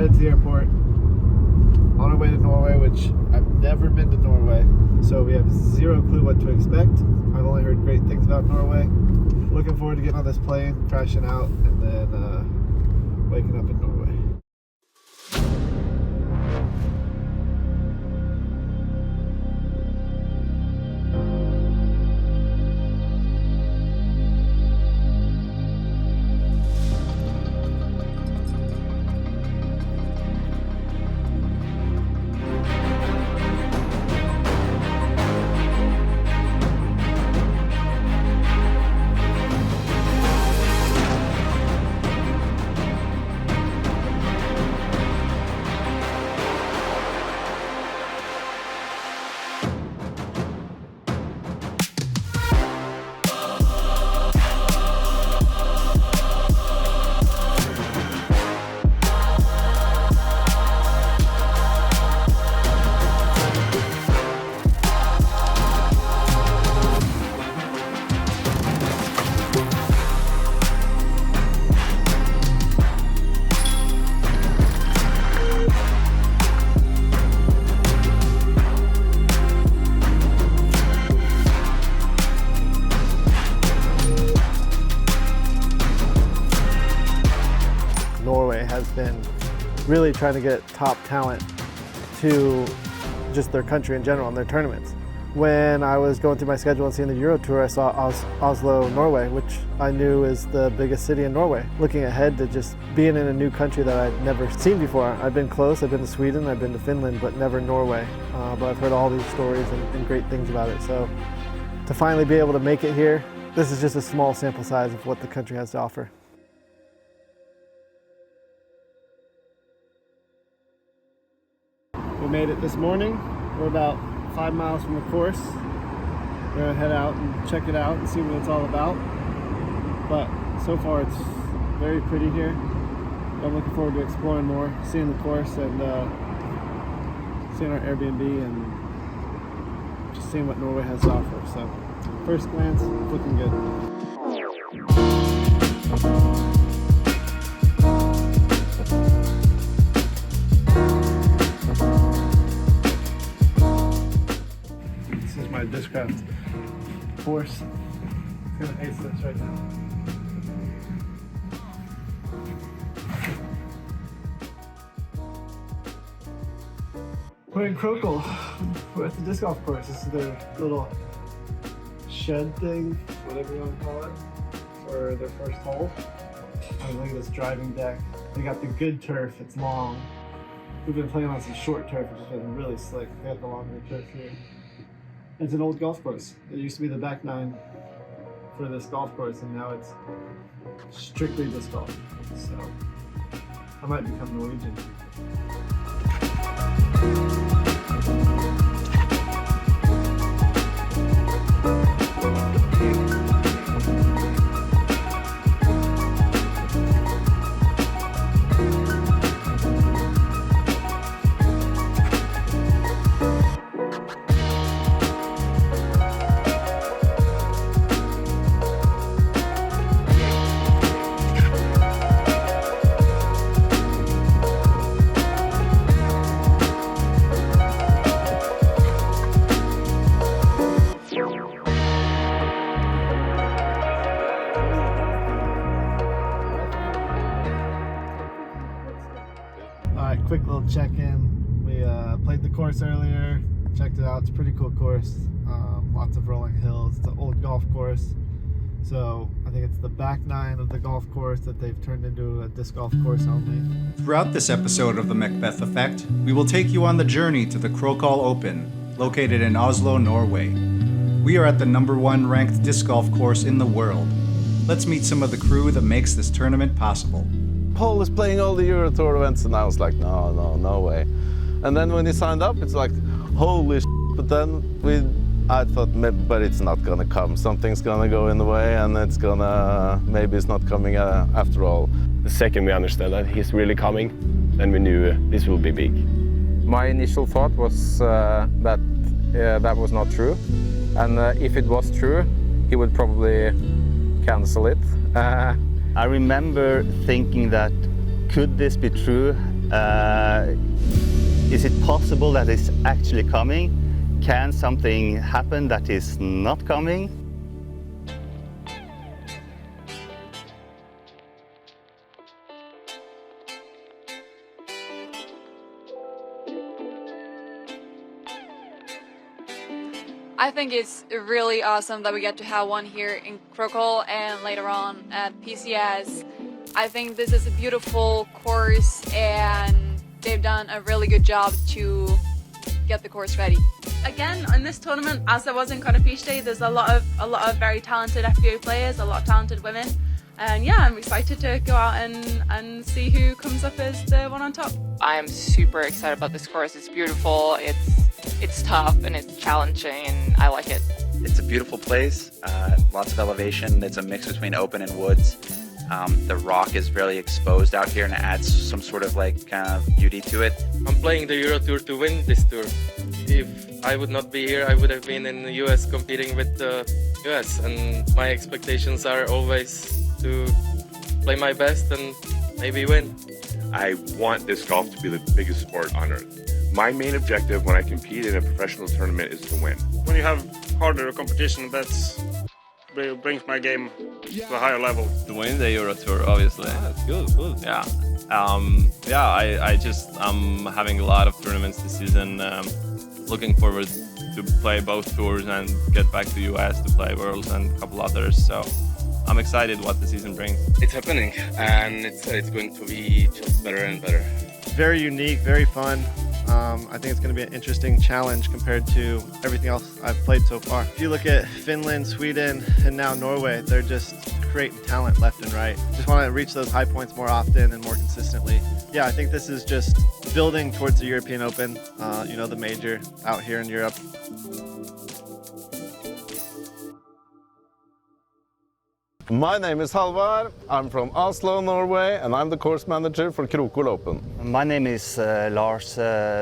headed to the airport on our way to Norway, which I've never been to Norway, so we have zero clue what to expect. I've only heard great things about Norway. Looking forward to getting on this plane, crashing out, and then waking up in Norway. Norway has been really trying to get top talent to just their country in general and their tournaments. When I was going through my schedule and seeing the Euro Tour, I saw Oslo, Norway, which I knew is the biggest city in Norway. Looking ahead to just being in a new country that I'd never seen before. I've been close, I've been to Sweden, I've been to Finland, but never Norway. But I've heard all these stories and great things about it. So to finally be able to make it here, this is just a small sample size of what the country has to offer. We made it this morning. We're about 5 miles from the course. We're gonna head out and check it out and see what it's all about. But so far it's very pretty here. I'm looking forward to exploring more, seeing the course and seeing our Airbnb and just seeing what Norway has to offer. So first glance, it's looking good. My Discraft course. It's gonna ace this right now. We're in Krokhol. We're at the disc golf course. This is their little shed thing, whatever you want to call it, for their first hole. I mean, look at this driving deck. They got the good turf, it's long. We've been playing on some short turf, which has been really slick. They got the longer turf here. It's an old golf course. It used to be the back nine for this golf course, and now it's strictly disc golf. So I might become Norwegian. Quick little check-in. We played the course earlier, checked it out. It's a pretty cool course. Lots of rolling hills. It's an old golf course. So I think it's the back nine of the golf course that they've turned into a disc golf course only. Throughout this episode of the McBeth Effect, we will take you on the journey to the Krokhol Open, located in Oslo, Norway. We are at the #1 ranked disc golf course in the world. Let's meet some of the crew that makes this tournament possible. Paul is playing all the Euro Tour events, and I was like, no way. And then when he signed up, it's like, holy shit. But then I thought, but it's not gonna come. Something's gonna go in the way, and maybe it's not coming after all. The second we understood that he's really coming, then we knew this will be big. My initial thought was that was not true. And if it was true, he would probably cancel it. I remember thinking that Could this be true? Is it possible that it's actually coming? Can something happen that is not coming? I think it's really awesome that we get to have one here in Krokhol and later on at PCS. I think this is a beautiful course and they've done a really good job to get the course ready. Again, in this tournament, as there was in Kristofer, there's a lot of very talented FPO players, a lot of talented women. And yeah, I'm excited to go out and see who comes up as the one on top. I am super excited about this course. It's beautiful, it's tough and it's challenging and I like it. It's a beautiful place, lots of elevation. It's a mix between open and woods. The rock is really exposed out here and it adds some sort of like kind of beauty to it. I'm playing the Euro Tour to win this tour. If I would not be here, I would have been in the US competing with the US, and my expectations are always to play my best and maybe win. I want disc golf to be the biggest sport on earth. My main objective when I compete in a professional tournament is to win. When you have harder competition, that brings my game to a higher level. To win the Euro Tour, obviously. Yeah, that's good. Yeah. I'm having a lot of tournaments this season. Looking forward to play both tours and get back to US to play Worlds and a couple others. So I'm excited what the season brings. It's happening and it's going to be just better and better. Very unique, very fun. I think it's going to be an interesting challenge compared to everything else I've played so far. If you look at Finland, Sweden, and now Norway, they're just creating talent left and right. Just want to reach those high points more often and more consistently. Yeah, I think this is just building towards the European Open, the major out here in Europe. My name is Halvard, I'm from Oslo, Norway, and I'm the course manager for Krokhol Open. My name is Lars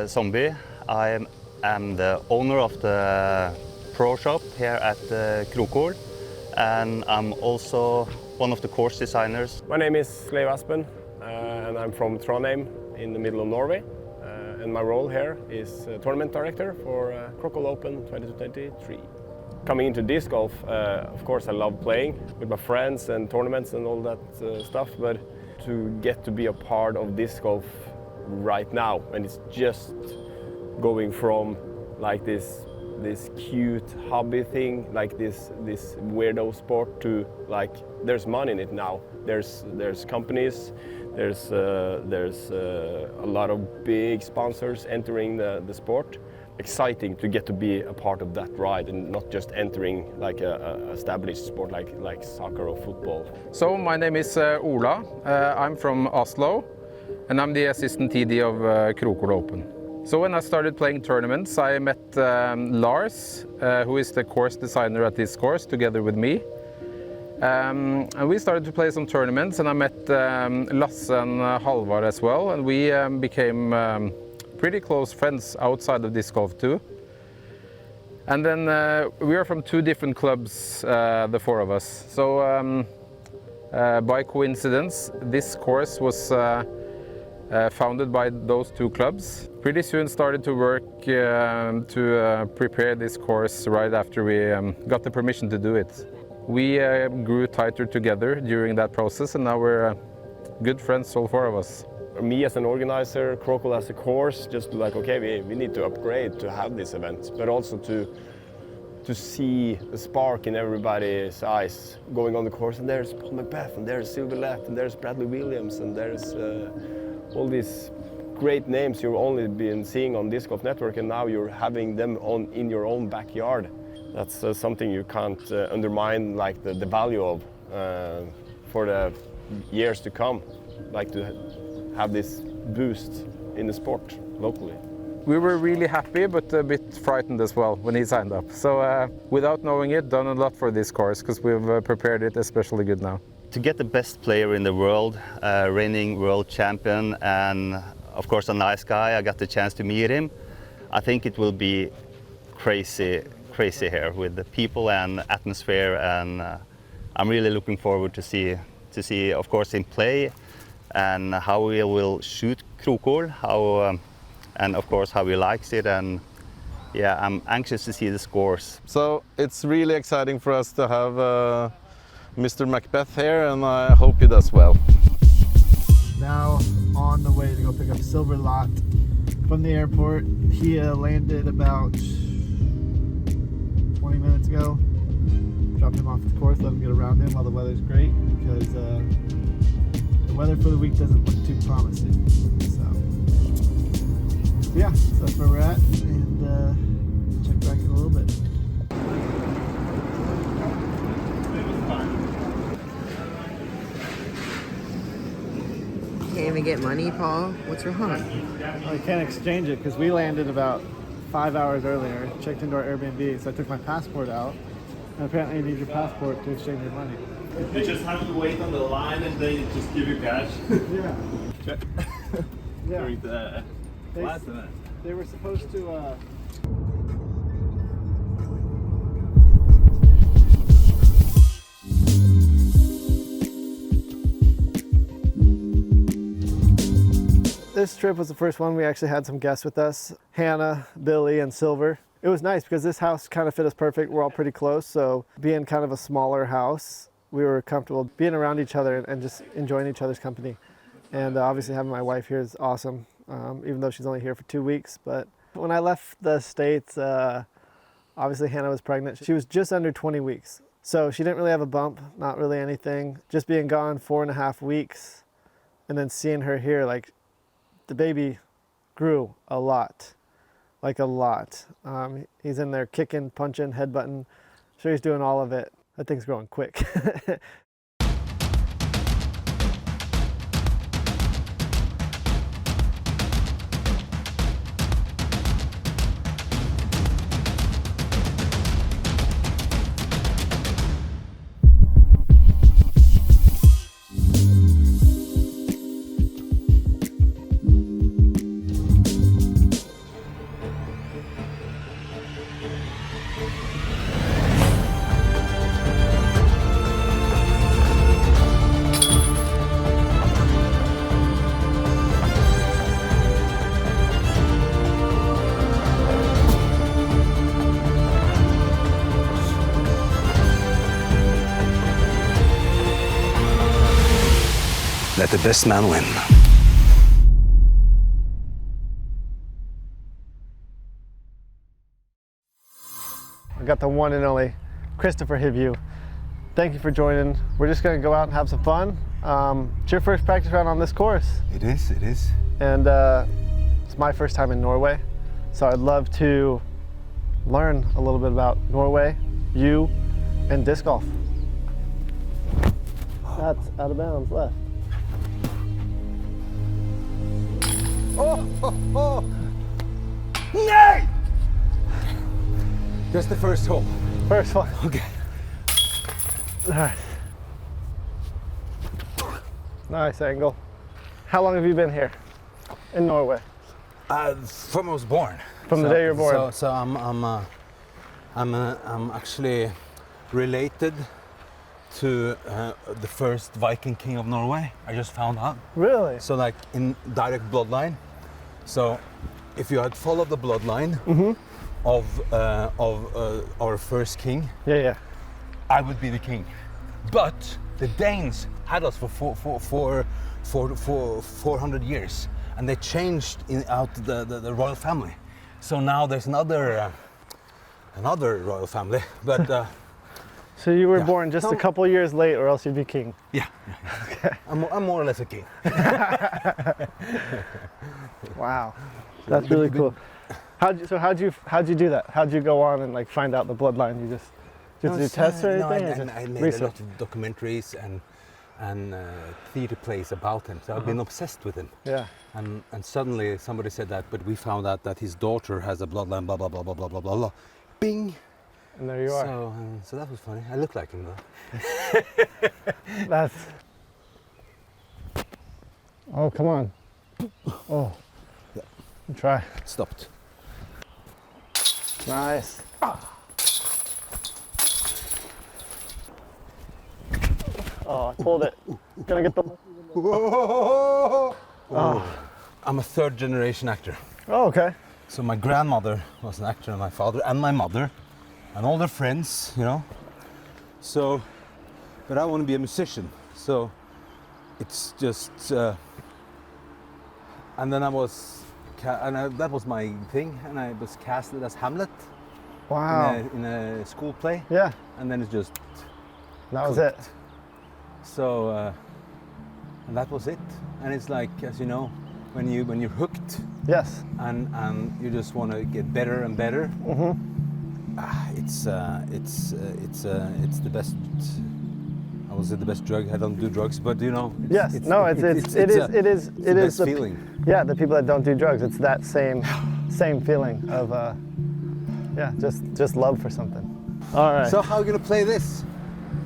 Zombie. I am the owner of the pro shop here at Krokhol, and I'm also one of the course designers. My name is Leiv Aspen, and I'm from Trondheim in the middle of Norway. And my role here is tournament director for Krokhol Open 2023. Coming into disc golf, of course I love playing with my friends and tournaments and all that stuff, but to get to be a part of disc golf right now, and it's just going from like this cute hobby thing, like this weirdo sport, to like there's money in it now. There's companies, there's a lot of big sponsors entering the sport. Exciting to get to be a part of that ride and not just entering like a established sport like soccer or football. So my name is Ola. I'm from Oslo and I'm the assistant TD of Krokhol Open. So when I started playing tournaments, I met Lars, who is the course designer at this course, together with me. And we started to play some tournaments, and I met Lasse and Halvard as well, and we became pretty close friends outside of disc golf too. And then we are from two different clubs, the four of us. So by coincidence, this course was founded by those two clubs. Pretty soon started to work to prepare this course right after we got the permission to do it. We grew tighter together during that process, and now we're good friends, all four of us. Me as an organizer, Krokhol as a course, just like, okay, we need to upgrade to have this event, but also to see the spark in everybody's eyes going on the course. And there's Paul McBeth, and there's Sylvie Lett, and there's Bradley Williams, and there's all these great names you've only been seeing on Disc Golf Network, and now you're having them in your own backyard. That's something you can't undermine, like the value of for the years to come, like to have this boost in the sport locally. We were really happy, but a bit frightened as well when he signed up. So without knowing it, done a lot for this course, because we've prepared it especially good now. To get the best player in the world, reigning world champion, and of course a nice guy, I got the chance to meet him. I think it will be crazy here with the people and atmosphere, and I'm really looking forward to see, of course, him play. and how he will shoot Krokhol, and of course how he likes it. And yeah, I'm anxious to see the scores. So it's really exciting for us to have Mr. McBeth here, and I hope he does well. Now on the way to go pick up Silver Lot from the airport. He landed about 20 minutes ago. Dropped him off at the course, let him get around him while the weather's great, because the weather for the week doesn't look too promising. So yeah, so that's where we're at, and check back in a little bit. Can't even get money, Paul? What's wrong? I can't exchange it because we landed about 5 hours earlier, checked into our Airbnb, so I took my passport out. And apparently you need your passport to exchange your money. You just have to wait on the line and they just give you cash. Yeah. During the class. They were supposed to This trip was the first one. We actually had some guests with us, Hannah, Billy, and Silver. It was nice because this house kind of fit us perfect. We're all pretty close, so being kind of a smaller house, we were comfortable being around each other and just enjoying each other's company. And obviously having my wife here is awesome, even though she's only here for 2 weeks. But when I left the States, obviously Hannah was pregnant. She was just under 20 weeks. So she didn't really have a bump, not really anything. Just being gone 4.5 weeks and then seeing her here, like, the baby grew a lot, like a lot. He's in there kicking, punching, headbutting. Sure, he's doing all of it. That thing's growing quick. Let the best man win. I got the one and only Kristofer Hibju. Thank you for joining. We're just going to go out and have some fun. It's your first practice round on this course. It is, it is. And it's my first time in Norway, so I'd love to learn a little bit about Norway, you, and disc golf. That's out of bounds left. Oh, oh, oh! Nay! Just the first hole. First one. Okay. All right. Nice angle. How long have you been here in Norway? From I was born. From the day you were born. So I'm actually related to the first Viking king of Norway. I just found out. Really? So like in direct bloodline. So if you had followed the bloodline of our first king, I would be the king. But the Danes had us for 400 years, and they changed out the royal family. So now there's another royal family, but. So you were born just a couple years late, or else you'd be king. Yeah. Okay. I'm more or less a king. Wow, that's really cool. How'd you do that? How'd you go on and like find out the bloodline? You just do tests or anything? I made a lot of documentaries and theater plays about him. So I've been obsessed with him. Yeah. And suddenly somebody said that, but we found out that his daughter has a bloodline. Blah blah blah blah blah blah blah. Bing. And there you are. So that was funny. I look like him though. That's. Oh, come on. Oh. Yeah. Try. Stopped. Nice. Oh, I pulled it. Gonna get the lucky one Oh. I'm a third generation actor. Oh, okay. So my grandmother was an actor, and my father and my mother, and all their friends, you know. So, but I want to be a musician. So it's just, and then I was, that was my thing, and I was casted as Hamlet. Wow. In a school play. Yeah. And then it's just. That was it. So, and that was it. And it's like, as you know, when you're hooked. Yes. And you just want to get better and better. Mm-hmm. It's the best. I would say the best drug. I don't do drugs, but you know. Yes. It is the best feeling. Yeah, the people that don't do drugs, it's that same feeling of yeah, just love for something. All right. So how are you gonna play this?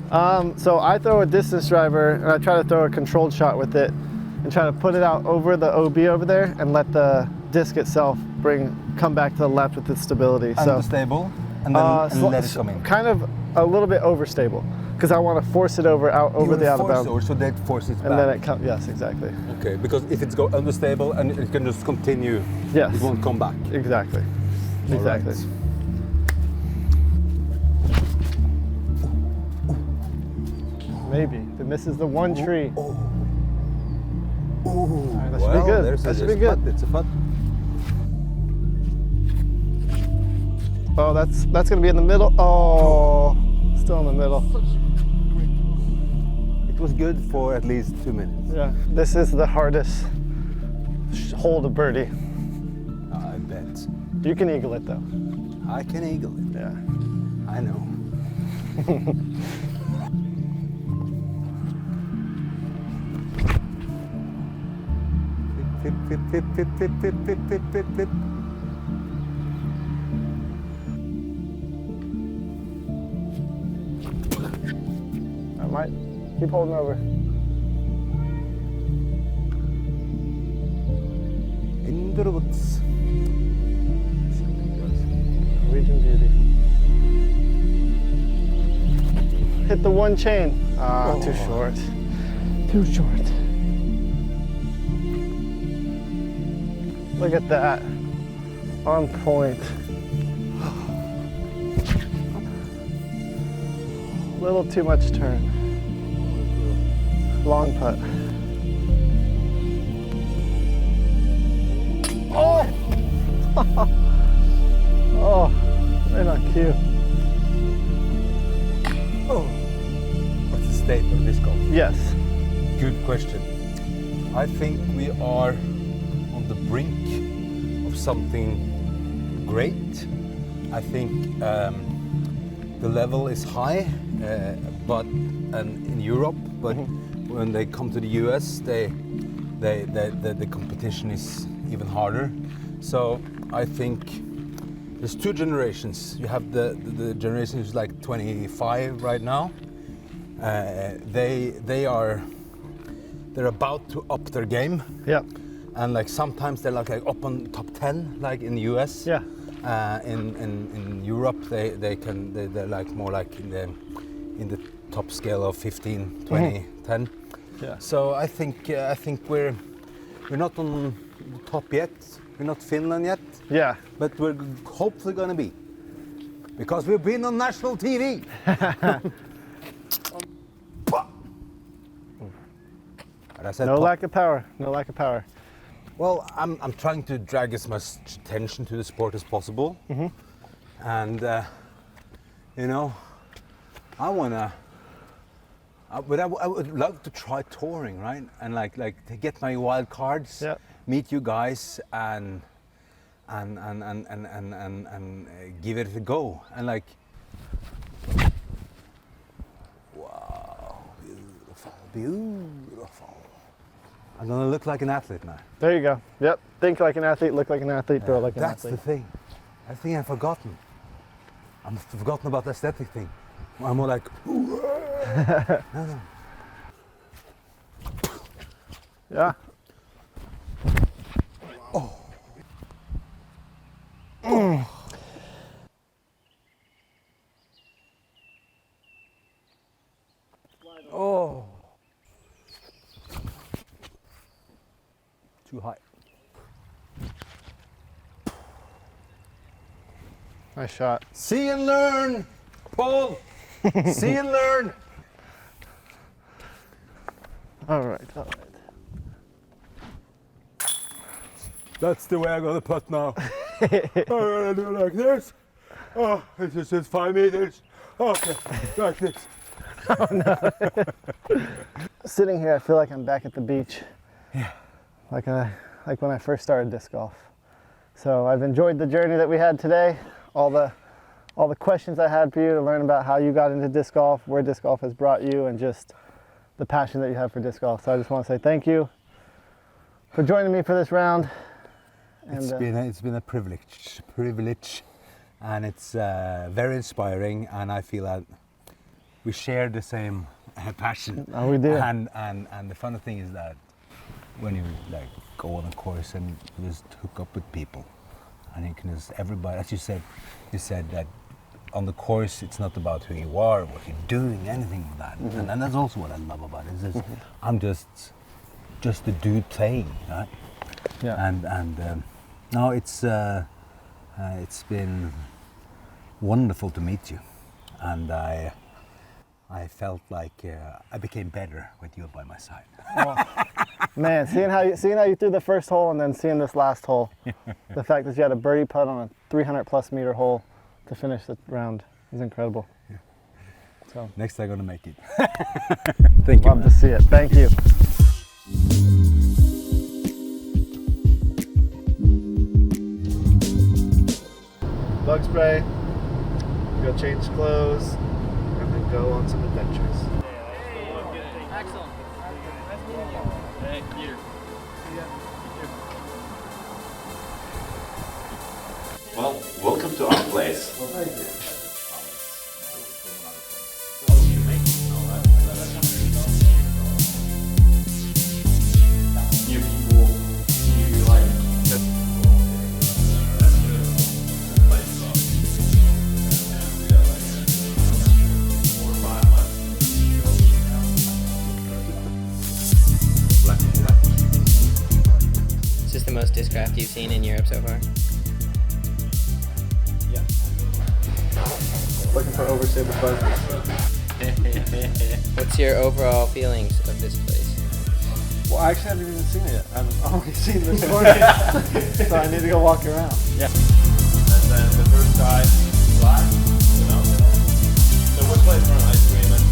So I throw a distance driver and I try to throw a controlled shot with it and try to put it out over the OB over there and let the disc itself come back to the left with its stability. Unstable, and then let it come in. Kind of a little bit overstable because I want to force it over the out of bounds. Over, so that forces and back. Then it comes. Yes, exactly. Okay, because if it's unstable and it can just continue, yes, it won't come back. Exactly. Exactly. Right. Maybe. If it misses the one tree. Oh. All right, that should be good. That should be good. It's a putt. Oh, that's going to be in the middle. Oh, still in the middle. It was good for at least 2 minutes. Yeah, this is the hardest hole to birdie. I bet. You can eagle it though. I can eagle it. Yeah. I know. Flip, flip, flip, flip, flip, flip, flip, flip, flip, flip. I might keep holding over. Into the woods. Norwegian beauty. Hit the one chain. Ah, too short. Too short. Look at that. On point. Little too much turn. Long putt. Oh! Oh, right on cue. Oh, what's the state of disc golf? Yes. Good question. I think we are on the brink of something great. I think the level is high, but in Europe, but when they come to the US, the competition is even harder. So I think there's two generations. You have the generation who's like 25 right now. They're about to up their game. Yeah. And like sometimes they're like up on top 10, like in the US. Yeah. In Europe, they're like more like in the top scale of 15, 20, 10. Yeah. So I think we're not on the top yet. We're not Finland yet. Yeah. But we're hopefully gonna be, because we've been on national TV. No lack of power. No lack of power. Well, I'm trying to drag as much attention to the sport as possible, and you know, I would love to try touring, right? And like to get my wild cards, meet you guys, and give it a go, and like, wow, beautiful, beautiful. I'm gonna look like an athlete now. There you go. Yep. Think like an athlete, look like an athlete, throw like an athlete. That's the thing. I think I've forgotten. I've forgotten about the aesthetic thing. I'm more like, no. Yeah. Oh. Oh. Too high. Nice shot. See and learn, Paul. See and learn. All right, all right. That's the way I'm gonna putt now. I'm gonna do it like this. Oh, this is just 5 meters. Okay, like this. Oh no. Sitting here, I feel like I'm back at the beach. Yeah. Like when I first started disc golf. So I've enjoyed the journey that we had today. All the questions I had for you to learn about how you got into disc golf, where disc golf has brought you, and just the passion that you have for disc golf. So I just want to say thank you for joining me for this round. And, it's been a privilege, and it's very inspiring. And I feel that we share the same passion. Oh, we do. And the funny thing is that when you like go on a course and you just hook up with people, and you can just everybody, as you said that on the course it's not about who you are, what you're doing, anything like that. Mm-hmm. And that's also what I love about it. It's just, I'm just a dude playing, right? Yeah. And no, it's been wonderful to meet you, and I felt like I became better with you by my side. Oh, man, seeing how you threw the first hole and then seeing this last hole, the fact that you had a birdie putt on a 300+ meter hole to finish the round is incredible. Yeah. So next I'm gonna make it. Thank you. Love to see it. Thank you. Bug spray, go change clothes, and then go on some adventures. Excellent. Thank you. Well, welcome to our place. Well, thank you. New people, new like. Is this the most discraft you've seen in Europe so far? Yeah. Looking for overstable buzzers. What's your overall feelings of this place? Well, I actually haven't even seen it yet. I've only seen this morning, so I need to go walk around. Yeah. And then the first guy, black, you know. So we're playing for an ice cream and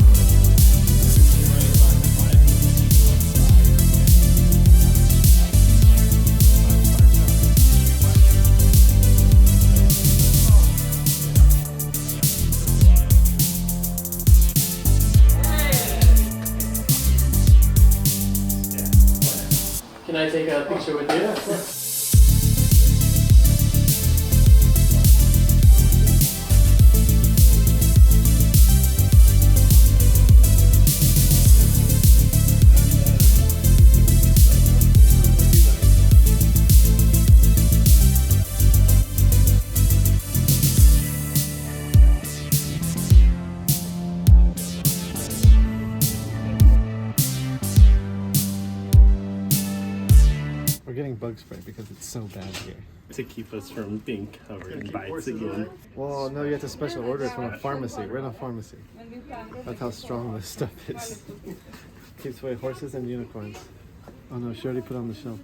Can I take a picture with you? We're getting bug spray because it's so bad here. To keep us from being covered in bites again. Well, no, you have to special order it from a pharmacy. We're in a pharmacy. That's how strong this stuff is. Keeps away horses and unicorns. Oh no, she already put on the shelf.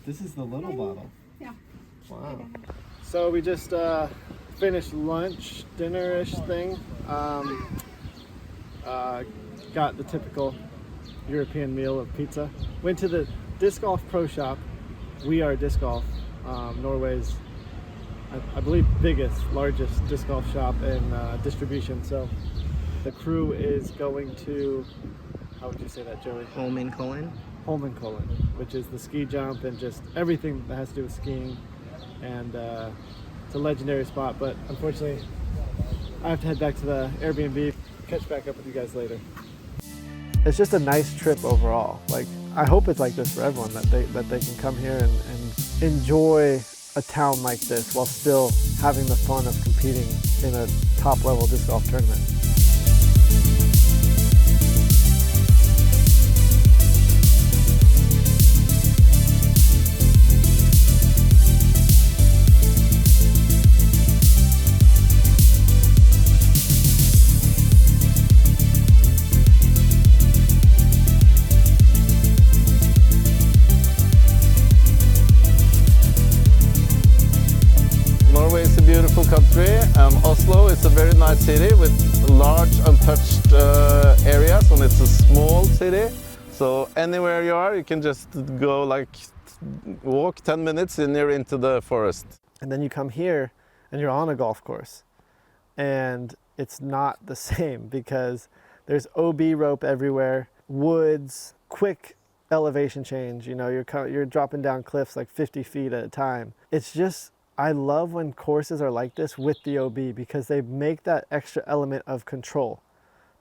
This is the little bottle. Yeah. Wow. So we just finished lunch, dinner-ish thing. Got the typical European meal of pizza. Went to the Disc Golf Pro Shop. We Are Disc Golf, Norway's, I believe, largest disc golf shop in distribution. So the crew is going to, how would you say that, Joey? Holmenkollen, which is the ski jump and just everything that has to do with skiing. And it's a legendary spot, but unfortunately I have to head back to the Airbnb. Catch back up with you guys later. It's just a nice trip overall. Like, I hope it's like this for everyone, that they can come here and enjoy a town like this while still having the fun of competing in a top level disc golf tournament. is a very nice city with large untouched areas, and it's a small city. So anywhere you are, you can just go like walk 10 minutes and you're into the forest. And then you come here and you're on a golf course. And it's not the same because there's OB rope everywhere, woods, quick elevation change. You know, you're dropping down cliffs like 50 feet at a time. It's just, I love when courses are like this with the OB because they make that extra element of control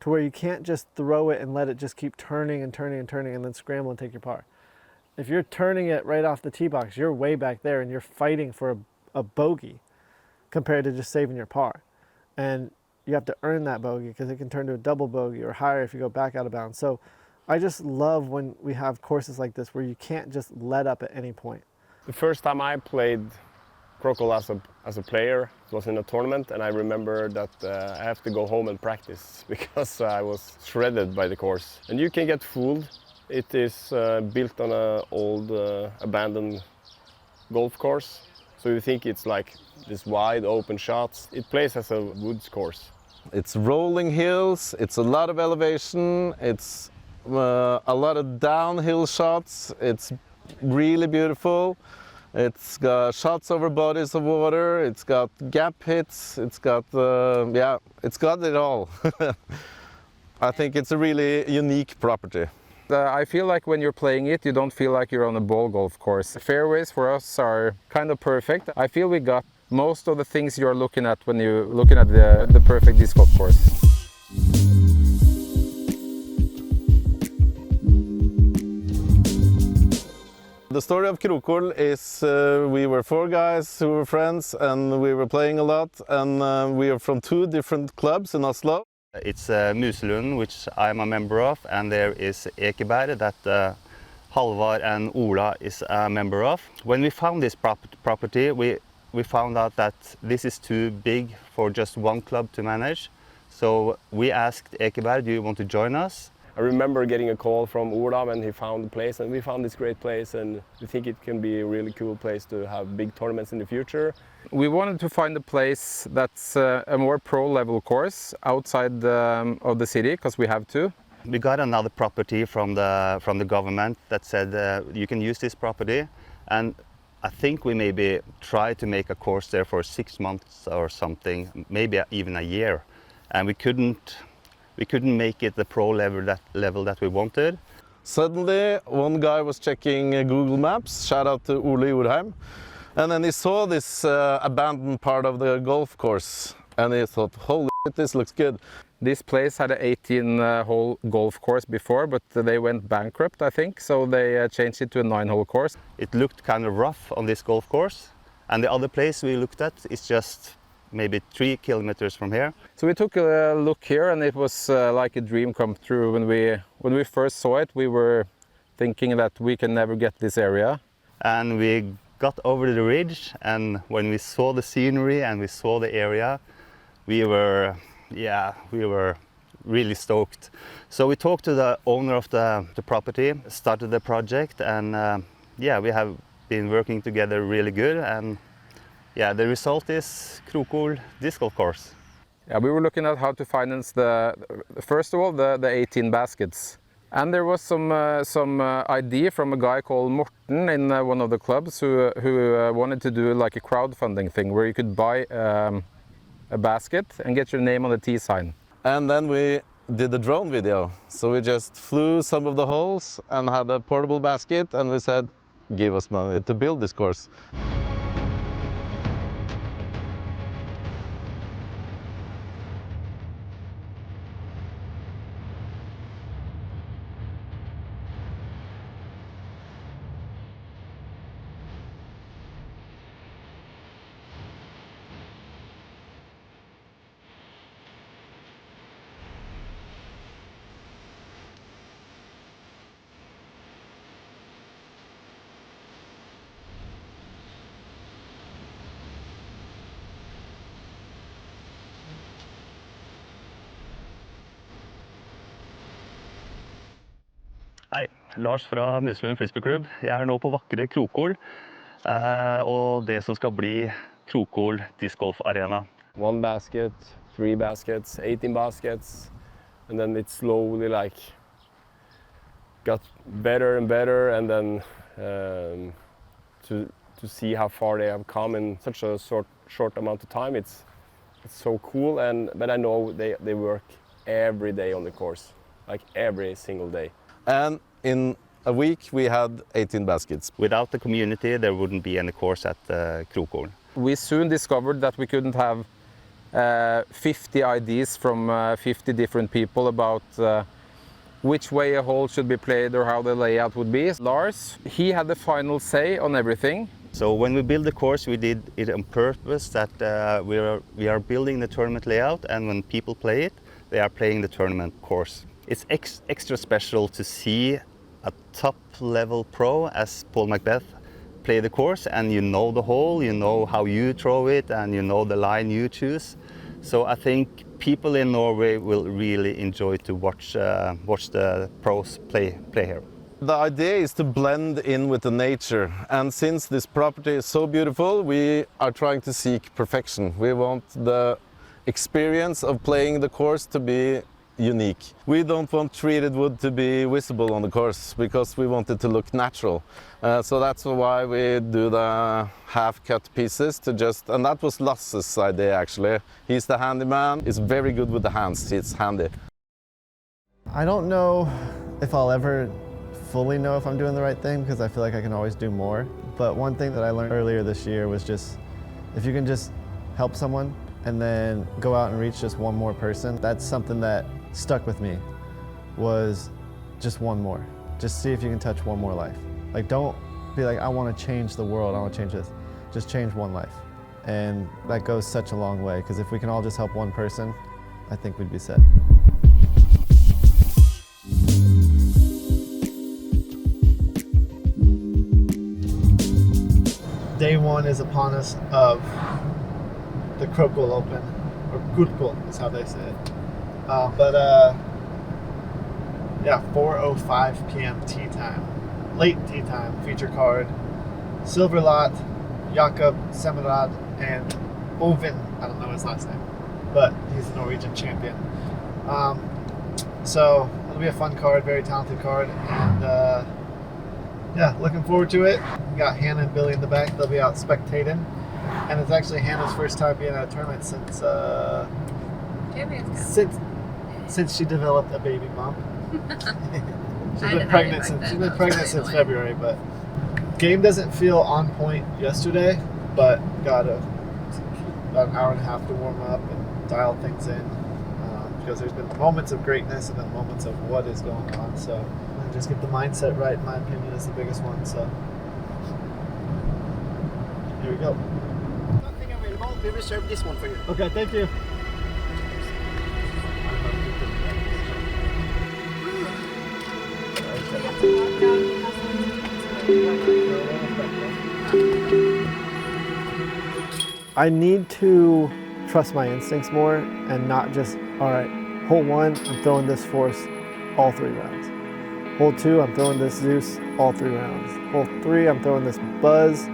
to where you can't just throw it and let it just keep turning and turning and turning and then scramble and take your par. If you're turning it right off the tee box, you're way back there and you're fighting for a bogey compared to just saving your par. And you have to earn that bogey because it can turn to a double bogey or higher if you go back out of bounds. So I just love when we have courses like this where you can't just let up at any point. The first time I played Krokhol as a player, it was in a tournament, and I remember that I have to go home and practice because I was shredded by the course. And you can get fooled. It is built on an old abandoned golf course. So you think it's like this wide open shots. It plays as a woods course. It's rolling hills, it's a lot of elevation, it's a lot of downhill shots. It's really beautiful. It's got shots over bodies of water, it's got gap hits, it's got, yeah, it's got it all. I think it's a really unique property. I feel like when you're playing it, you don't feel like you're on a ball golf course. The fairways for us are kind of perfect. I feel we got most of the things you're looking at when you're looking at the perfect disc golf course. The story of Krokhol is we were 4 guys who were friends and we were playing a lot, and we are from 2 different clubs in Oslo. It's Muselund, which I'm a member of, and there is Ekeberg that Halvard and Ola is a member of. When we found this property, we found out that this is too big for just one club to manage. So we asked Ekeberg, do you want to join us? I remember getting a call from Ola when he found the place, and we found this great place, and we think it can be a really cool place to have big tournaments in the future. We wanted to find a place that's a more pro-level course outside of the city, because we have to. We got another property from the government that said you can use this property, and I think we maybe tried to make a course there for 6 months or something, maybe even a year, and we couldn't make it the pro level that we wanted. Suddenly, one guy was checking Google Maps, shout out to Ole Jorheim, and then he saw this abandoned part of the golf course, and he thought, holy shit, this looks good. This place had an 18-hole golf course before, but they went bankrupt, I think, so they changed it to a 9-hole course. It looked kind of rough on this golf course, and the other place we looked at is just maybe 3 kilometers from here. So we took a look here, and it was like a dream come true. When we first saw it, we were thinking that we can never get this area. And we got over the ridge, and when we saw the scenery and we saw the area, we were really stoked. So we talked to the owner of the property, started the project, and yeah, we have been working together really good. And yeah, the result is Krokhol Disc Golf Course. Yeah, we were looking at how to finance first of all, the 18 baskets. And there was some idea from a guy called Morten in one of the clubs who wanted to do like a crowdfunding thing where you could buy a basket and get your name on the T sign. And then we did the drone video. So we just flew some of the holes and had a portable basket, and we said, give us money to build this course. Hei, Lars fra Muselund Frisbeeklubb. Jeg er nå på vakre Krokhol, og det som skal bli Krokhol Disc Golf Arena. 1 basket, 3 baskets, 18 baskets, and then it slowly like got better and better, and then to see how far they have come in such a short amount of time, it's so cool. But I know they work every day on the course, like every single day. And in a week we had 18 baskets. Without the community, there wouldn't be any course at Krokhol. We soon discovered that we couldn't have 50 ideas from 50 different people about which way a hole should be played or how the layout would be. Lars, he had the final say on everything. So when we built the course, we did it on purpose that we are building the tournament layout, and when people play it, they are playing the tournament course. It's extra special to see a top-level pro as Paul McBeth play the course, and you know the hole, you know how you throw it, and you know the line you choose. So I think people in Norway will really enjoy to watch the pros play here. The idea is to blend in with the nature, and since this property is so beautiful, we are trying to seek perfection. We want the experience of playing the course to be unique. We don't want treated wood to be visible on the course because we want it to look natural. So that's why we do the half-cut pieces to and that was Lasse's idea actually. He's the handyman, he's very good with the hands, it's handy. I don't know if I'll ever fully know if I'm doing the right thing because I feel like I can always do more. But one thing that I learned earlier this year was just, if you can just help someone and then go out and reach just one more person, that's something that stuck with me, was just one more. Just see if you can touch one more life. Like, don't be like, I want to change the world, I want to change this. Just change one life. And that goes such a long way, because if we can all just help one person, I think we'd be set. Day one is upon us of the Krokhol Open, or Krokhol is how they say it. Yeah, 4:05 p.m. tee time, late tee time, feature card, Silverlot, Jakob Semerad, and Ovin, I don't know his last name, but he's the Norwegian champion. So it'll be a fun card, very talented card, and yeah, looking forward to it. We got Hannah and Billy in the back, they'll be out spectating, and it's actually Hannah's first time being at a tournament since she developed a baby bump. She's been pregnant since February, but game doesn't feel on point yesterday, but got about an hour and a half to warm up and dial things in, because there's been moments of greatness and then moments of what is going on. So just get the mindset right, in my opinion, is the biggest one. So here we go. Nothing available. We reserved this one for you. Okay, thank you. I need to trust my instincts more and not just, all right, hole 1, I'm throwing this force all 3 rounds. Hole 2, I'm throwing this Zeus all 3 rounds. Hole 3, I'm throwing this Buzz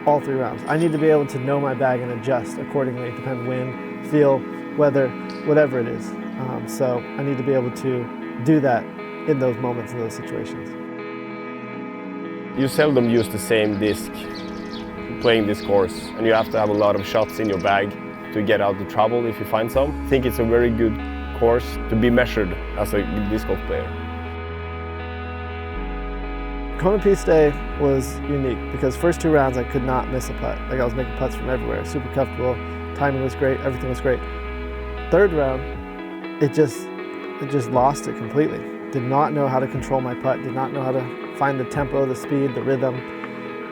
all 3 rounds. I need to be able to know my bag and adjust accordingly, depending wind, feel, weather, whatever it is. So I need to be able to do that in those moments, in those situations. You seldom use the same disc playing this course, and you have to have a lot of shots in your bag to get out of trouble if you find some. I think it's a very good course to be measured as a disc golf player. Kona Piste Day was unique because first 2 rounds I could not miss a putt. Like, I was making putts from everywhere, super comfortable, timing was great, everything was great. 3rd round, it just lost it completely. Did not know how to control my putt, did not know how to find the tempo, the speed, the rhythm.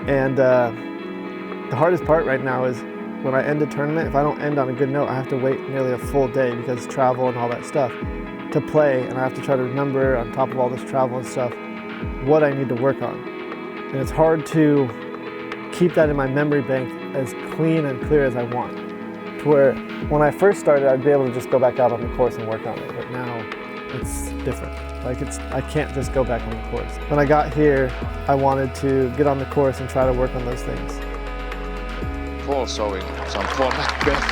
And the hardest part right now is when I end a tournament, if I don't end on a good note, I have to wait nearly a full day because travel and all that stuff to play, and I have to try to remember on top of all this travel and stuff what I need to work on. And it's hard to keep that in my memory bank as clean and clear as I want. To where when I first started, I'd be able to just go back out on the course and work on it, but now it's different. Like, I can't just go back on the course. When I got here, I wanted to get on the course and try to work on those things. Paul showing some Paul McBeth.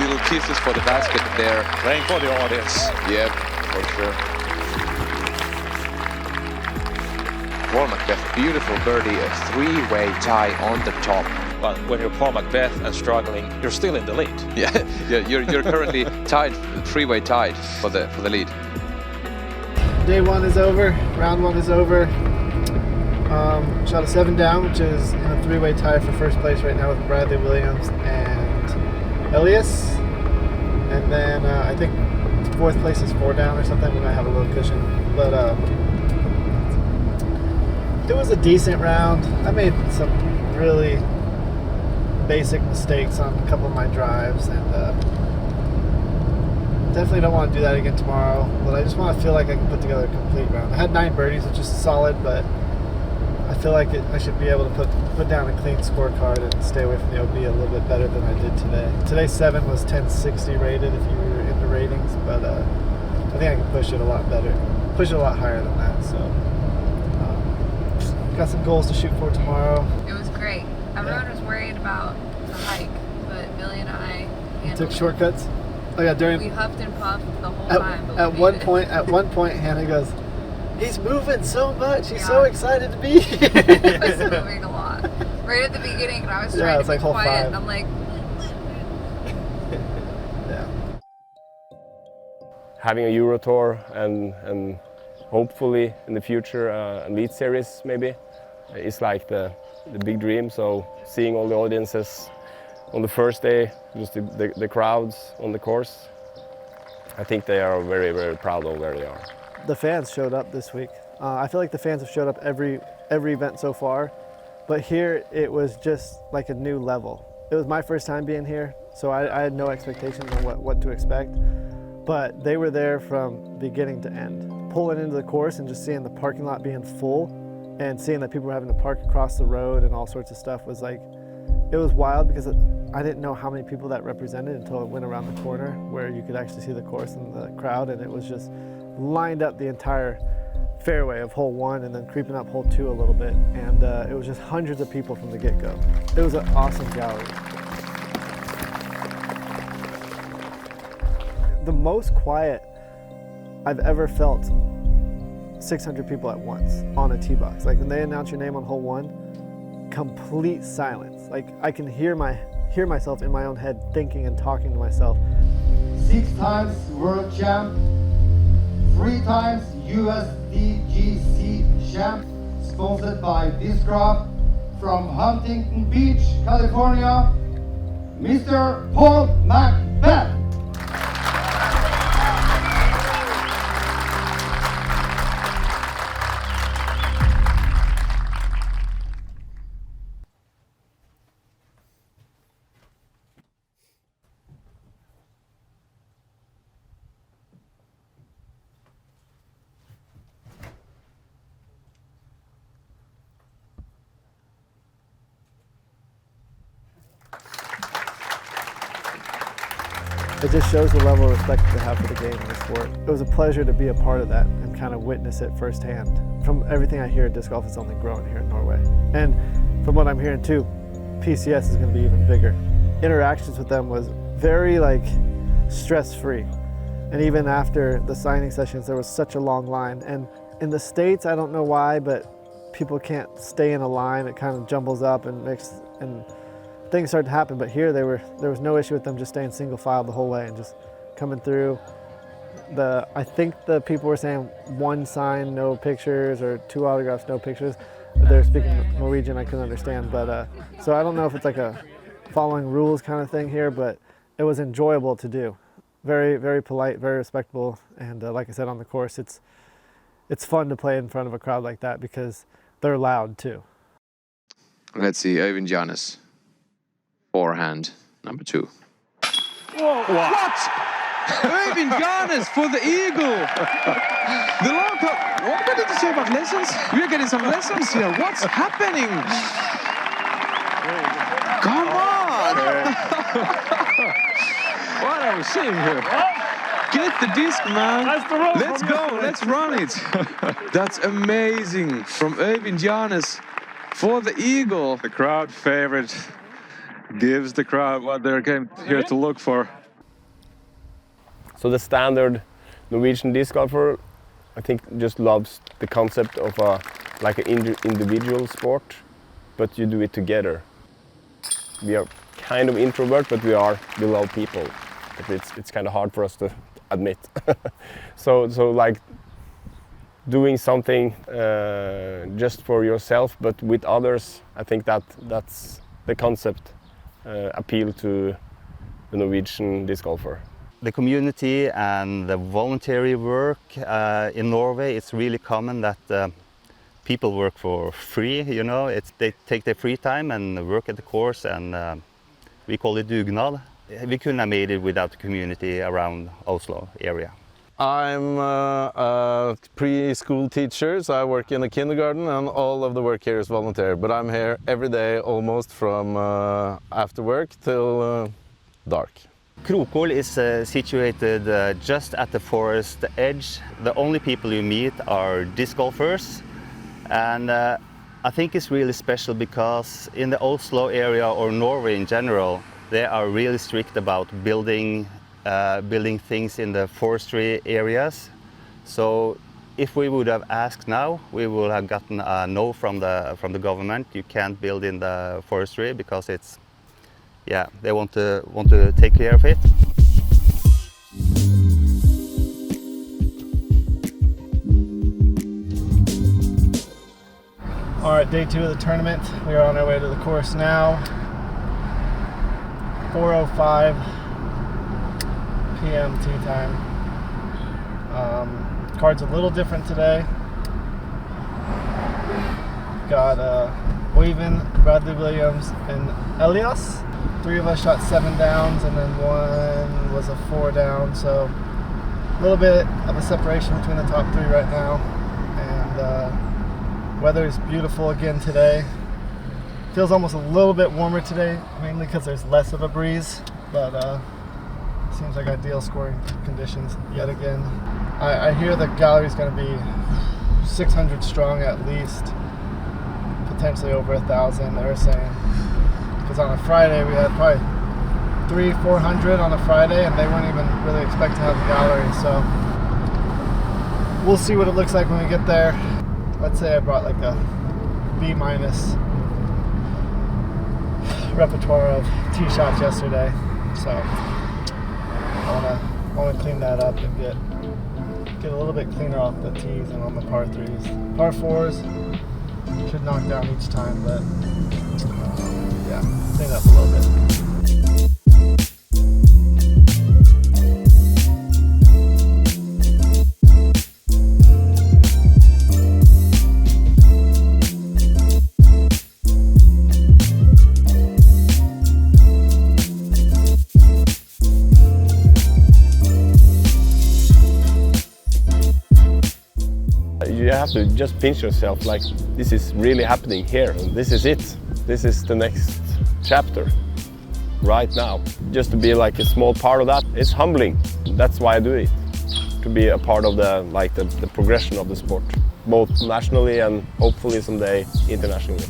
Little kisses for the basket there. Playing for the audience. Yep, for sure. Paul McBeth, beautiful birdie, a three-way tie on the top. Well, when you're Paul McBeth and struggling, you're still in the lead. Yeah, you're currently tied, three-way tied for the lead. Day one is over, round one is over. Shot a 7 down, which is in a three-way tie for first place right now with Bradley Williams and Elias. And then I think fourth place is 4 down or something. We might have a little cushion, but it was a decent round. I made some really basic mistakes on a couple of my drives, and definitely don't want to do that again tomorrow. But I just want to feel like I can put together a complete round. I had 9 birdies, which is solid, but I feel like I should be able to put down a clean scorecard and stay away from the OB a little bit better than I did today. Today's 7 was 1060 rated if you were into ratings, but I think I can push it a lot better, push it a lot higher than that. So got some goals to shoot for tomorrow. It was great. Everyone was worried about the hike, but Billy and I took shortcuts. Oh yeah, we huffed and puffed the whole time. But at one point, Hannah goes, "He's moving so much. He's so excited to be here." He was moving a lot. Right at the beginning, and I was trying to be hole quiet. 5. And I'm like, yeah. Having a Euro Tour and hopefully in the future Elite Series maybe is like the big dream. So seeing all the audiences on the first day, just the crowds on the course, I think they are very, very proud of where they are. The fans showed up this week. I feel like the fans have showed up every event so far, but here it was just like a new level. It was my first time being here, so I had no expectations on what to expect, but they were there from beginning to end. Pulling into the course and just seeing the parking lot being full and seeing that people were having to park across the road and all sorts of stuff was like, it was wild because I didn't know how many people that represented until I went around the corner where you could actually see the course and the crowd, and it was just lined up the entire fairway of hole 1 and then creeping up hole 2 a little bit, and it was just hundreds of people from the get-go. It was an awesome gallery. The most quiet I've ever felt 600 people at once on a tee box. Like when they announce your name on hole 1, complete silence. Like I can hear myself in my own head thinking and talking to myself. 6 times world champ, 3 times USDGC champ, sponsored by Discraft from Huntington Beach, California, Mr. Paul McBeth. It just shows the level of respect that they have for the game and the sport. It was a pleasure to be a part of that and kind of witness it firsthand. From everything I hear, disc golf is only growing here in Norway. And from what I'm hearing too, PCS is going to be even bigger. Interactions with them was very stress-free. And even after the signing sessions, there was such a long line. And in the States, I don't know why, but people can't stay in a line. It kind of jumbles up and things start to happen, but here there was no issue with them just staying single file the whole way and just coming through. I think the people were saying 1 sign, no pictures, or 2 autographs, no pictures. They're speaking Norwegian, I couldn't understand, but so I don't know if it's like a following rules kind of thing here, but it was enjoyable to do. Very, very polite, very respectable, and like I said on the course, it's fun to play in front of a crowd like that because they're loud too. Let's see, Øyvind Janes. Forehand, number 2. Whoa, what? Øyvind Janes for the eagle. The long club. What did you say about lessons? We're getting some lessons here. What's happening? Come on! What are we seeing here? Get the disc, man. Let's go. Let's run it. That's amazing from Øyvind Janes for the eagle. The crowd favorite gives the crowd what they're here to look for. So the standard Norwegian disc golfer, I think, just loves the concept of like an individual sport, but you do it together. We are kind of introvert, but we love people. But it's kind of hard for us to admit. so like doing something just for yourself, but with others, I think that's the concept appeal to the Norwegian disc golfer. The community and the voluntary work in Norway, it's really common that people work for free, you know. They take their free time and work at the course, and we call it dugnad. We couldn't have made it without the community around Oslo area. I'm a preschool teacher, so I work in a kindergarten, and all of the work here is voluntary. But I'm here every day almost from after work till dark. Krokhol is situated just at the forest edge. The only people you meet are disc golfers, and I think it's really special because in the Oslo area, or Norway in general, they are really strict about building things in the forestry areas. So if we would have asked now, we would have gotten a no from the government. You can't build in the forestry because it's, yeah, they want to take care of it. All right, day 2 of the tournament. We are on our way to the course now. 4:05 p.m. tee time. Card's a little different today. Got Oyvind, Bradley Williams, and Elias. 3 of us shot 7 downs, and then 1 was a 4 down. So a little bit of a separation between the top 3 right now. And weather is beautiful again today. Feels almost a little bit warmer today, mainly because there's less of a breeze, but seems like ideal scoring conditions yet again. I hear the gallery's going to be 600 strong at least, potentially over 1,000, they were saying. Because on a Friday we had probably 300-400 on a Friday, and they weren't even really expect to have a gallery, so we'll see what it looks like when we get there. Let's say I brought like a B- repertoire of tee shots yesterday, so I want to clean that up and get a little bit cleaner off the tees and on the par 3s. Par 4s should knock down each time, but yeah, clean up a little bit. You have to just pinch yourself, like this is really happening here, and this is it. This is the next chapter right now. Just to be like a small part of that, it's humbling. That's why I do it, to be a part of the progression of the sport, both nationally and hopefully someday internationally.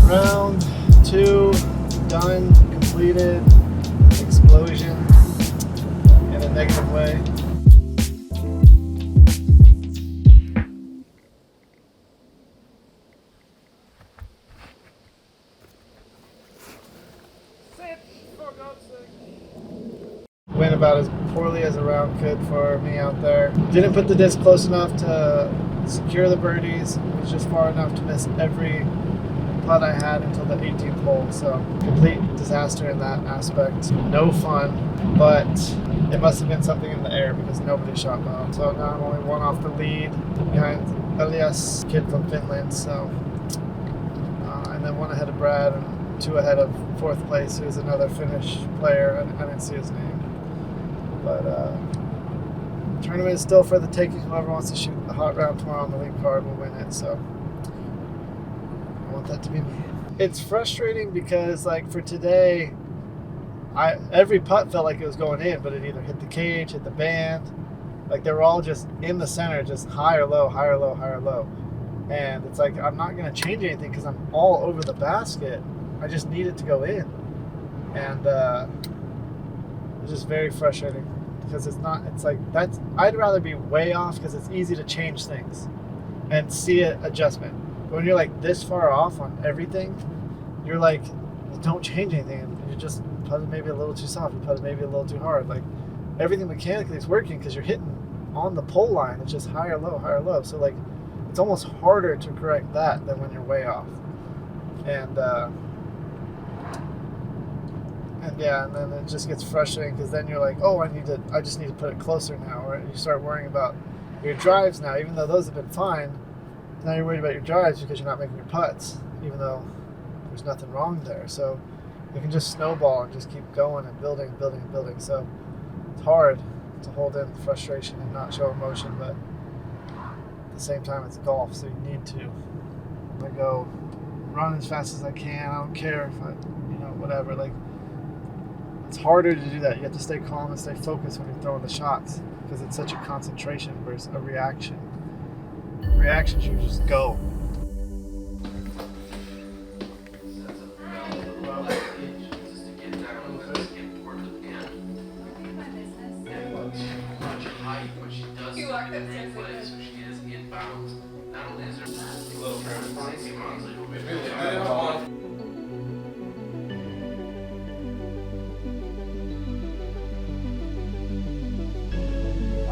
Round 2, done, completed, explosion in a negative way. Went about as poorly as a round could for me out there. Didn't put the disc close enough to secure the birdies. Was just far enough to miss every putt I had until the 18th hole. So complete disaster in that aspect. No fun, but it must have been something in the air because nobody shot well. So now I'm only one off the lead behind Elias, kid from Finland. So and then one ahead of Brad and 2 ahead of 4th place, who's another Finnish player. I didn't see his name. But tournament is still for the taking. Whoever wants to shoot the hot round tomorrow on the lead card will win it. So I want that to be me. It's frustrating because, like, for today, every putt felt like it was going in, but it either hit the cage, hit the band. Like, they were all just in the center, just high or low, high or low, high or low. And it's like, I'm not going to change anything because I'm all over the basket. I just need it to go in. And it's just very frustrating. Because it's like, I'd rather be way off because it's easy to change things and see an adjustment. But when you're like this far off on everything, you're like, well, don't change anything. And you just putted maybe a little too soft, you putted maybe a little too hard. Like, everything mechanically is working because you're hitting on the pole line. It's just higher, low, higher, low. So, like, it's almost harder to correct that than when you're way off. And yeah, and then it just gets frustrating because then you're like, oh, I just need to put it closer now. Or you start worrying about your drives now, even though those have been fine. Now you're worried about your drives because you're not making your putts, even though there's nothing wrong there. So you can just snowball and just keep going and building and building and building. So it's hard to hold in the frustration and not show emotion, but at the same time it's golf, so you need to. I go run as fast as I can. I don't care if whatever. Like, it's harder to do that. You have to stay calm and stay focused when you're throwing the shots because it's such a concentration versus a reaction. Reactions, you just go.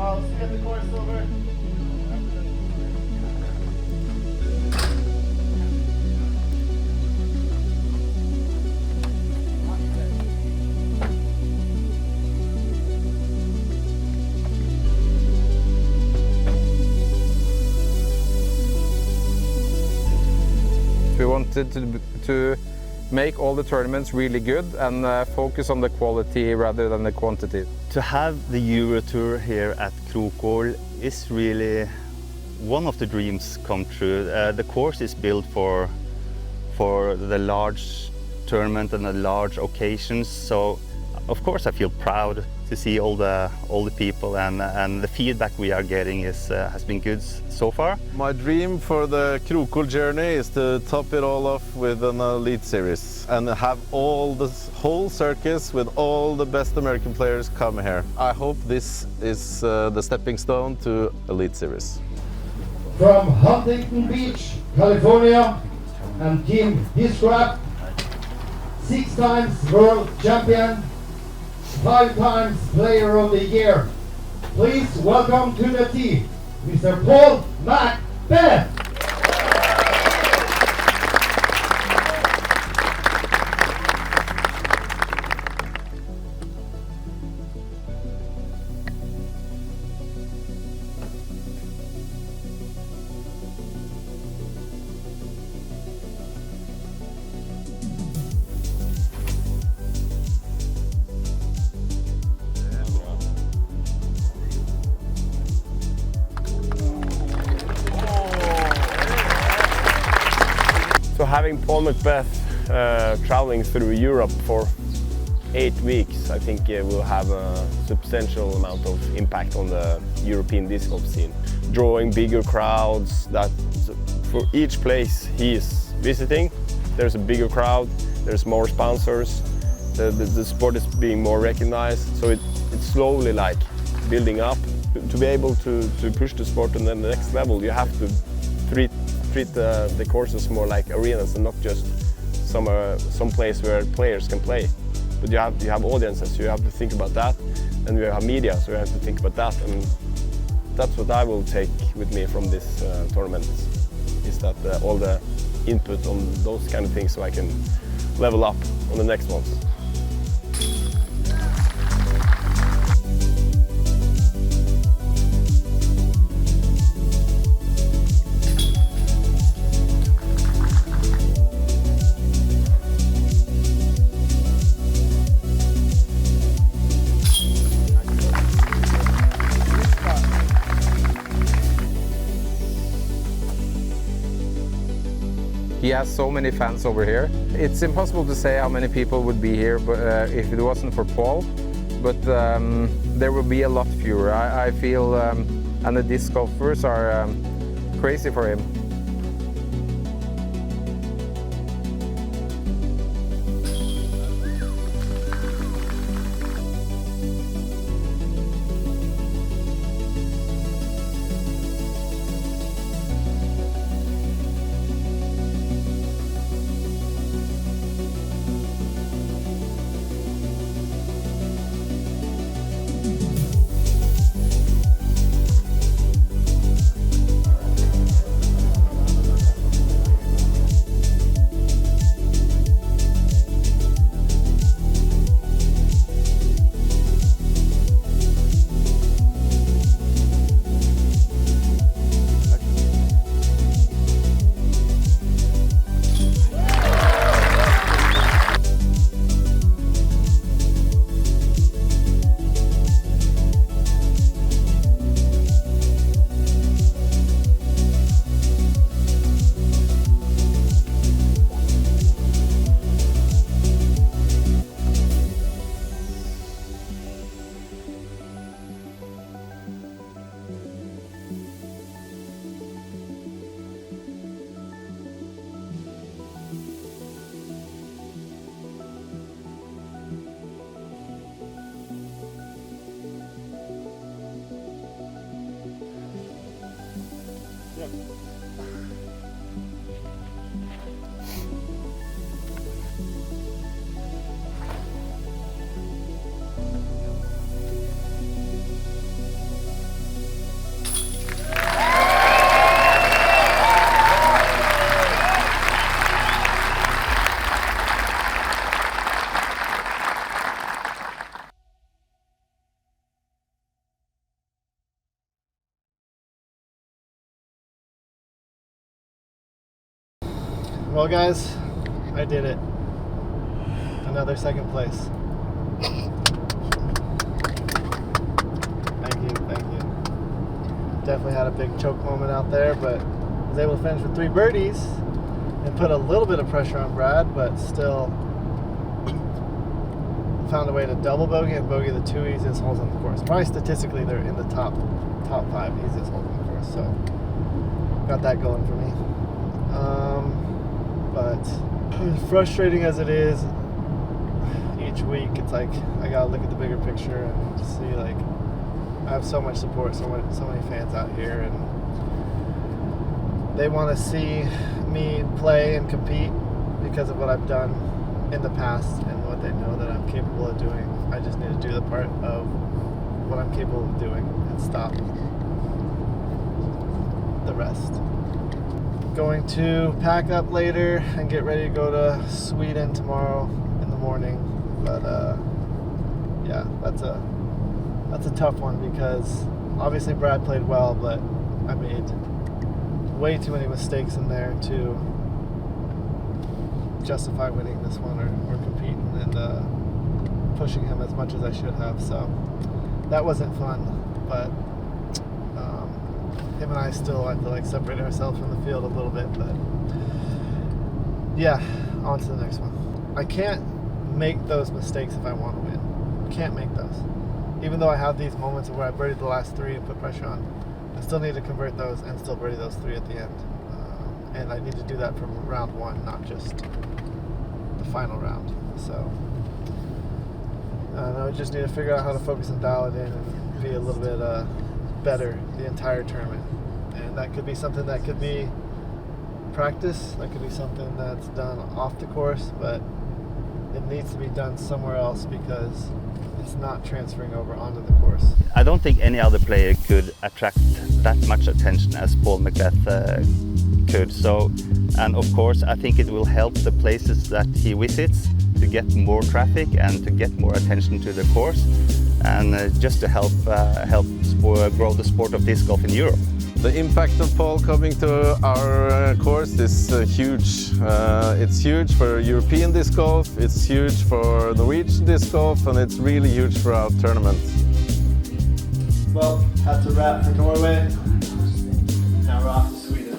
Let's get the course over. We wanted to make all the tournaments really good and focus on the quality rather than the quantity. To have the Euro Tour here at Krokhol is really one of the dreams come true. The course is built for the large tournament and the large occasions, so of course I feel proud to see all the people, and the feedback we are getting has been good so far. My dream for the Krokhol journey is to top it all off with an Elite Series and have all the whole circus with all the best American players come here. I hope this is the stepping stone to Elite Series. From Huntington Beach, California, and Team Disc Golf, 6 times world champion, 5 times player of the year. Please welcome to the tee, Mr. Paul McBeth. So having Paul McBeth traveling through Europe for 8 weeks, I think will have a substantial amount of impact on the European disc golf scene. Drawing bigger crowds, that for each place he is visiting, there's a bigger crowd, there's more sponsors, the sport is being more recognized, so it's slowly like building up. To be able to push the sport to the next level, you have to treat the courses more like arenas and not just some place where players can play. But you have audiences, you have to think about that, and you have media, so you have to think about that, and that's what I will take with me from this tournament, is that all the input on those kind of things, so I can level up on the next ones. He has so many fans over here. It's impossible to say how many people would be here if it wasn't for Paul, but there will be a lot fewer. I feel, and the disc golfers are crazy for him. Well guys, I did it. Another second place. Thank you. Definitely had a big choke moment out there, but was able to finish with 3 birdies and put a little bit of pressure on Brad, but still found a way to double bogey and bogey the 2 easiest holes on the course. Probably statistically they're in the top 5 easiest holes on the course, so got that going for me. But as frustrating as it is each week, it's like I gotta look at the bigger picture and just see, like, I have so much support, so many fans out here, and they want to see me play and compete because of what I've done in the past and what they know that I'm capable of doing. I just need to do the part of what I'm capable of doing and stop the rest. Going to pack up later and get ready to go to Sweden tomorrow in the morning. But yeah, that's a tough one because obviously Brad played well, but I made way too many mistakes in there to justify winning this one or competing and pushing him as much as I should have. So that wasn't fun, but him and I still, I feel like, separate ourselves from the field a little bit. But yeah, on to the next one. I can't make those mistakes if I want to win. Can't make those. Even though I have these moments where I birdied the last 3 and put pressure on, I still need to convert those and still birdie those 3 at the end. and I need to do that from round one, not just the final round. So I just need to figure out how to focus and dial it in and be a little bit better the entire tournament. And that could be something that could be practice, that could be something that's done off the course, but it needs to be done somewhere else because it's not transferring over onto the course. I don't think any other player could attract that much attention as Paul McBeth could. So, and of course, I think it will help the places that he visits to get more traffic and to get more attention to the course, and just to help grow the sport of disc golf in Europe. The impact of Paul coming to our course is huge. It's huge for European disc golf, it's huge for Norwegian disc golf, and it's really huge for our tournament. Well, that's a wrap for Norway. Now we're off to Sweden.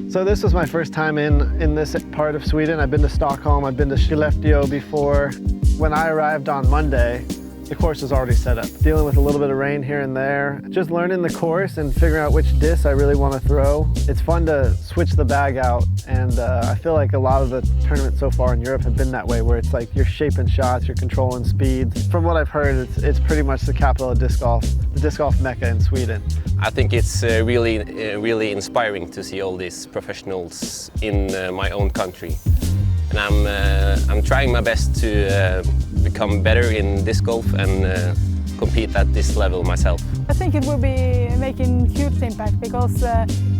So this was my first time in this part of Sweden. I've been to Stockholm, I've been to Skellefteå before. When I arrived on Monday, the course was already set up. Dealing with a little bit of rain here and there. Just learning the course and figuring out which discs I really want to throw. It's fun to switch the bag out, and I feel like a lot of the tournaments so far in Europe have been that way, where it's like you're shaping shots, you're controlling speeds. From what I've heard, it's pretty much the capital of disc golf, the disc golf mecca in Sweden. I think it's really inspiring to see all these professionals in my own country, and I'm trying my best to become better in disc golf and compete at this level myself. I think it will be making huge impact because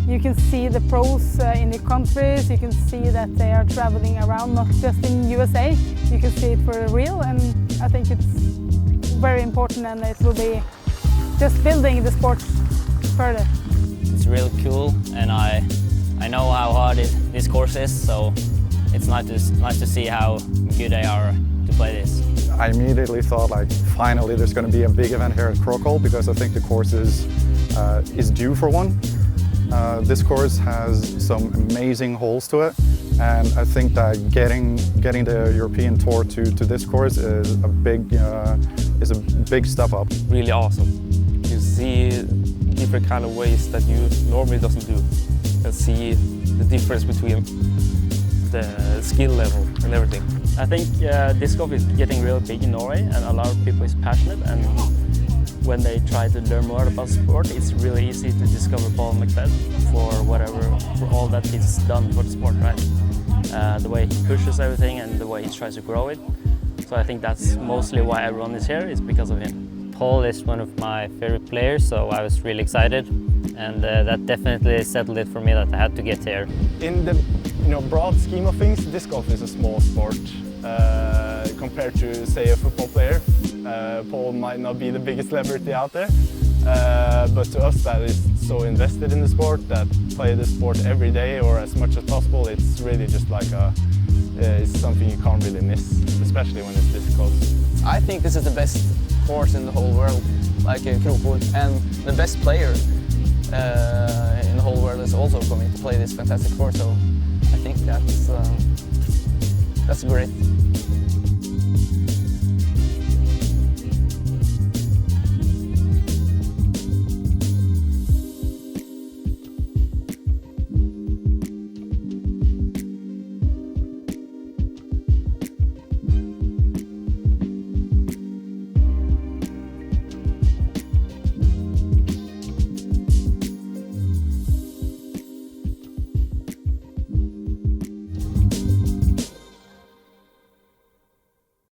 you can see the pros in the countries, you can see that they are traveling around, not just in USA. You can see it for real, and I think it's very important, and it will be just building the sport further. It's really cool, and I know how hard this course is, so it's nice to see how good they are to play this. I immediately thought, like, finally there's going to be a big event here at Krokhol, because I think the course is due for one. This course has some amazing holes to it, and I think that getting the European tour to this course is a big step up. Really awesome. You see different kind of ways that you normally doesn't do, and see the difference between the skill level and everything. I think disc golf is getting really big in Norway, and a lot of people is passionate, and when they try to learn more about sport, it's really easy to discover Paul McBeth for all that he's done for the sport, right? The way he pushes everything and the way he tries to grow it. So I think that's mostly why everyone is here, is because of him. Paul is one of my favorite players, so I was really excited, and that definitely settled it for me that I had to get here. In the broad scheme of things, disc golf is a small sport compared to, say, a football player. Paul might not be the biggest celebrity out there, but to us that is so invested in the sport, that play the sport every day or as much as possible, it's really just like it's something you can't really miss, especially when it's disc golf. I think this is the best course in the whole world, like Krokhol, and the best player in the whole world is also coming to play this fantastic course, so I think that's great.